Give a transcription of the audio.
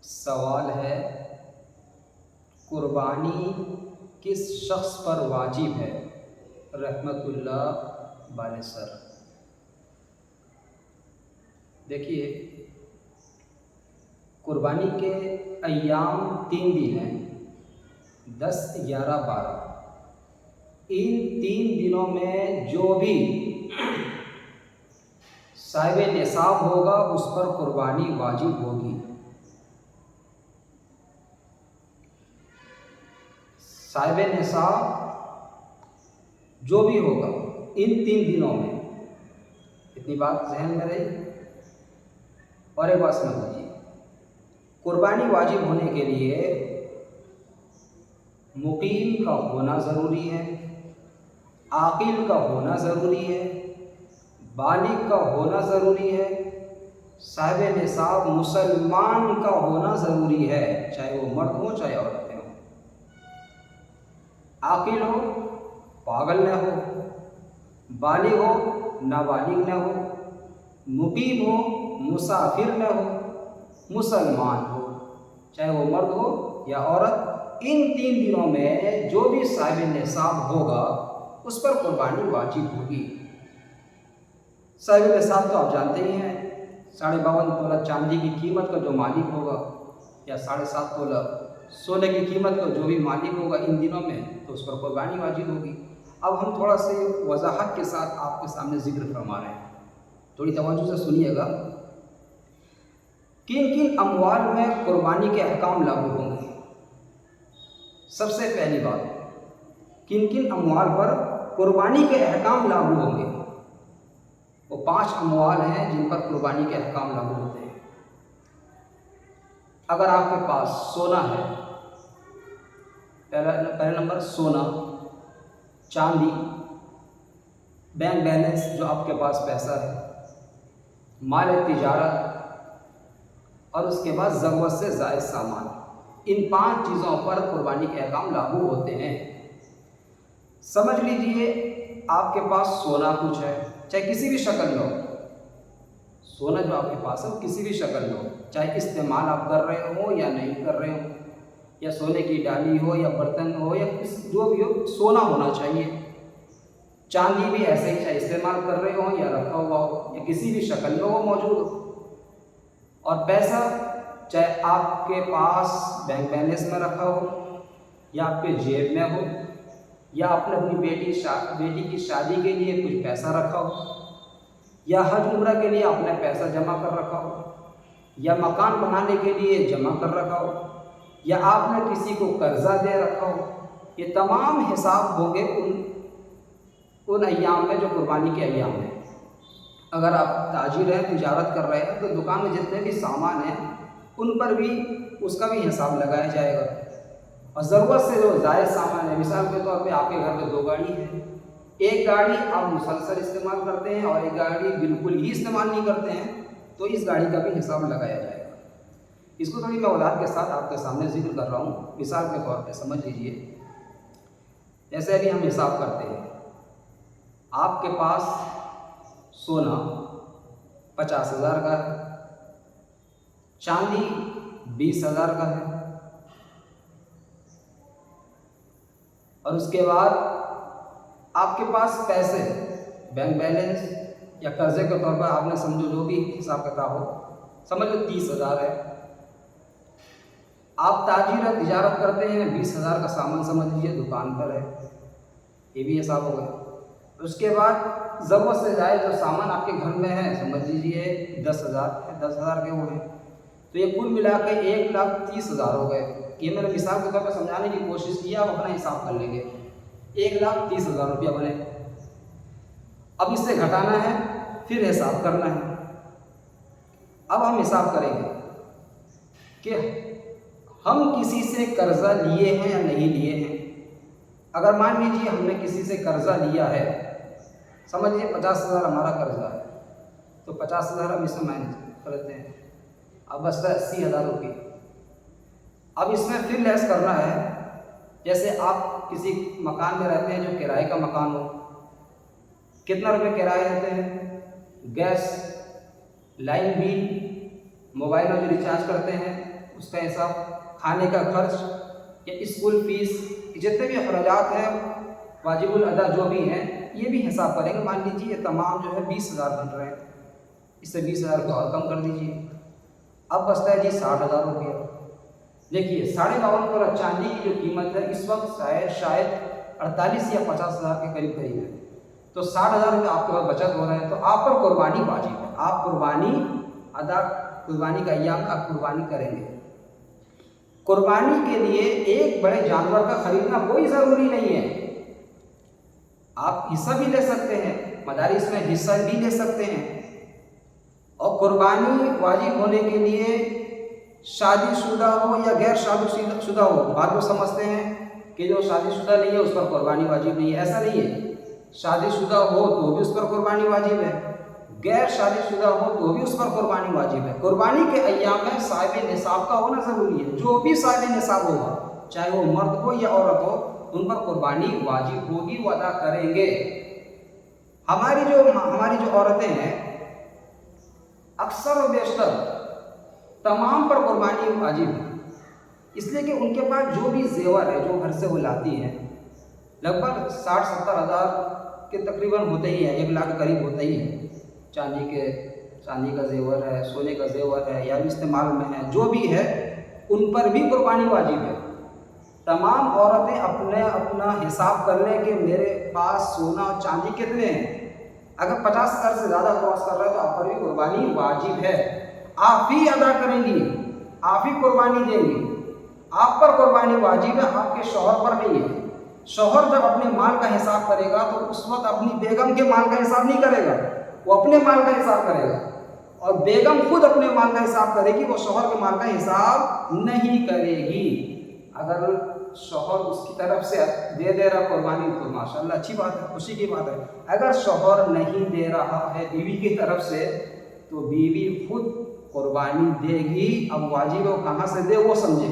سوال ہے، قربانی کس شخص پر واجب ہے؟ رحمت اللہ بالسر۔ دیکھیے، قربانی کے ایام 3 دن ہیں، 10، 11، 12۔ ان 3 دنوں میں جو بھی صاحب نصاب ہوگا اس پر قربانی واجب ہوگی۔ صاحب نصاب جو بھی ہوگا ان 3 دنوں میں، اتنی بات ذہن میں رہی۔ اور ایک بات سمجھ لیجیے، قربانی واجب ہونے کے لیے مقیم کا ہونا ضروری ہے، عاقل کا ہونا ضروری ہے، بالغ کا ہونا ضروری ہے، صاحب نصاب مسلمان کا ہونا ضروری ہے، چاہے وہ مرد ہو چاہے عورتیں ہوں۔ عاقل ہو، پاگل نہ ہو، بالغ ہو، نابالغ نہ ہو، مقیم ہو، مسافر نہ ہو، مسلمان ہو، چاہے وہ مرد ہو یا عورت۔ ان 3 دنوں میں جو بھی صاحب نصاب ہوگا اس پر قربانی واجب ہوگی۔ صاحب نصاب تو آپ جانتے ہی ہیں، 52.5 تولہ چاندی کی قیمت کا جو مالک ہوگا یا 7.5 تولہ سونے کی قیمت کا جو بھی مالک ہوگا ان دنوں میں، تو اس پر قربانی واجب ہوگی۔ اب ہم تھوڑا سے وضاحت کے ساتھ آپ کے سامنے ذکر فرما رہے ہیں، تھوڑی توجہ سے سنیے گا۔ کن کن اموال میں قربانی کے احکام لاگو ہوں گے؟ سب سے پہلی بات، کن کن اموال پر قربانی کے احکام لاگو ہوں گے؟ وہ 5 اموال ہیں جن پر قربانی کے احکام لاگو ہوتے ہیں۔ اگر آپ کے پاس سونا ہے، پہلا نمبر سونا، چاندی، بینک بیلنس جو آپ کے پاس پیسہ ہے، مال تجارت، اور اس کے بعد ضرورت سے زائد سامان، ان 5 چیزوں پر قربانی کے احکام لاگو ہوتے ہیں۔ سمجھ لیجئے آپ کے پاس سونا کچھ ہے، چاہے کسی بھی شکل میں ہو، سونا جو آپ کے پاس ہے وہ کسی بھی شکل میں ہو، چاہے استعمال آپ کر رہے ہو یا نہیں کر رہے ہو، یا سونے کی ڈالی ہو یا برتن ہو یا جو بھی ہو، سونا ہونا چاہیے۔ چاندی بھی ایسے ہی، چاہے استعمال کر رہے ہو یا رکھا ہوا ہو یا کسی بھی شکل میں وہ موجود ہو۔ اور پیسہ، چاہے آپ کے پاس بینک بیلنس میں رکھا ہو یا آپ کے جیب میں ہو، یا آپ نے اپنی بیٹی کی شادی کے لیے کچھ پیسہ رکھا ہو، یا حج عمرہ کے لیے آپ نے پیسہ جمع کر رکھا ہو، یا مکان بنانے کے لیے جمع کر رکھا ہو، یا آپ نے کسی کو قرضہ دے رکھا ہو، یہ تمام حساب ہوں گے ان ایام میں جو قربانی کے ایام ہیں۔ اگر آپ تاجر ہیں، تجارت کر رہے ہیں، تو دکان میں جتنے بھی سامان ہیں ان پر بھی اس کا بھی حساب لگایا جائے گا۔ اور ضرورت سے جو زائد سامان ہے، مثال کے طور پہ آپ کے گھر میں 2 گاڑی ہیں، ایک گاڑی آپ مسلسل استعمال کرتے ہیں اور ایک گاڑی بالکل ہی استعمال نہیں کرتے ہیں، تو اس گاڑی کا بھی حساب لگایا جائے گا۔ اس کو تھوڑی میں وضاحت کے ساتھ آپ کے سامنے ذکر کر رہا ہوں، مثال کے طور پہ سمجھ لیجئے۔ جیسے ابھی ہم حساب کرتے ہیں، آپ کے پاس سونا 50,000 کا ہے، چاندی 20,000 کا ہے، اور اس کے بعد آپ کے پاس پیسے، بینک بیلنس یا قرضے کے طور پر آپ نے سمجھو جو بھی حساب کتاب ہو، سمجھ لو 30,000 ہے۔ آپ تاجر ہیں، تجارت کرتے ہیں، 20,000 کا سامان سمجھ لیجیے دکان پر ہے، یہ بھی حساب ہو گیا۔ اس کے بعد ضرورت سے زائد جو سامان آپ کے گھر میں ہے، سمجھ لیجیے 10,000 کے وہ ہیں، تو یہ کل ملا کے 1,30,000 ہو گئے۔ یہ میں نے مثال کے طور پر سمجھانے کی کوشش کیا، آپ اپنا حساب کر لیں گے، 1,30,000 روپیہ بنے۔ اب اس سے گھٹانا ہے، پھر حساب کرنا ہے۔ اب ہم حساب کریں گے کہ ہم کسی سے قرضہ لیے ہیں یا نہیں لیے ہیں۔ اگر مان لیجیے ہم نے کسی سے قرضہ لیا ہے، سمجھ لیجیے 50,000 ہمارا قرضہ ہے، تو 50,000 ہم اس میں مائنس کرتے ہیں، اب بچتا ہے 80,000 روپئے۔ اب اس میں پھر لیس کرنا ہے، جیسے آپ کسی مکان میں رہتے ہیں جو کرائے کا مکان ہو، کتنا روپے کرایہ دیتے ہیں؟ گیس، لائن بل، موبائل میں جو ریچارج کرتے ہیں اس کا حساب، کھانے کا خرچ یا اسکول فیس، جتنے بھی اخراجات ہیں واجب الادا جو بھی ہیں یہ بھی حساب کریں گے. مان لیجیے یہ تمام جو ہے 20,000 بن رہے ہیں، اس سے 20,000 کو اور کم کر دیجیے. اب بچتا ہے جی 60,000 روپیہ. دیکھیے 52.5 تولا چاندی کی جو قیمت ہے اس وقت شاید 48 یا 50,000 کے قریب ہے. تو 60,000 روپئے آپ کے پاس بچت ہو رہے ہیں، تو آپ پر قربانی واجب ہے. آپ قربانی کا ایام آپ قربانی کریں گے. قربانی کے لیے ایک بڑے جانور کا خریدنا کوئی ضروری نہیں ہے. آپ حصہ بھی لے سکتے ہیں، مدارس میں حصہ بھی لے سکتے ہیں. اور قربانی واجب ہونے کے لیے شادی شدہ ہو یا غیر شادی شدہ ہو. بعض لوگ سمجھتے ہیں کہ جو شادی شدہ نہیں ہے اس پر قربانی واجب نہیں ہے. ایسا نہیں ہے. شادی شدہ ہو تو بھی اس پر قربانی واجب ہے، غیر شادی شدہ ہو تو بھی اس پر قربانی واجب ہے. قربانی کے ایام میں صاحب نصاب کا ہونا ضروری ہے. جو بھی صاحب نصاب ہوگا چاہے وہ مرد ہو یا عورت ہو ان پر قربانی واجب ہوگی، وہ ادا کریں گے. ہماری جو عورتیں ہیں اکثر و بیشتر تمام پر قربانی واجب ہے، اس لیے کہ ان کے پاس جو بھی زیور ہے جو گھر سے وہ لاتی ہیں لگ بھگ 60-70 ہزار کے تقریباً ہوتے ہی ہیں، 1 لاکھ کے قریب ہوتا ہی ہے. چاندی کا زیور ہے، سونے کا زیور ہے یا بھی استعمال میں ہے، جو بھی ہے ان پر بھی قربانی واجب ہے. تمام عورتیں اپنا حساب کر لیں کہ میرے پاس سونا اور چاندی کتنے ہیں. اگر 50,000 سے زیادہ کراس کر رہا ہے تو آپ پر بھی قربانی واجب ہے. آپ ہی ادا کریں گی، آپ ہی قربانی دیں گی. آپ پر قربانی واجب ہے، آپ کے شوہر پر نہیں ہے. شوہر جب اپنے مال کا حساب کرے گا تو اس وقت اپنی بیگم کے مال کا حساب نہیں کرے گا، وہ اپنے مال کا حساب کرے گا. اور بیگم خود اپنے مال کا حساب کرے گی، وہ شوہر کے مال کا حساب نہیں کرے گی. اگر شوہر اس کی طرف سے دے رہا قربانی تو ماشاءاللہ اچھی بات ہے، خوشی کی بات ہے. اگر شوہر نہیں دے رہا ہے بیوی کی طرف سے تو بیوی خود قربانی دے گی. اب واجب وہ کہاں سے دے وہ سمجھے.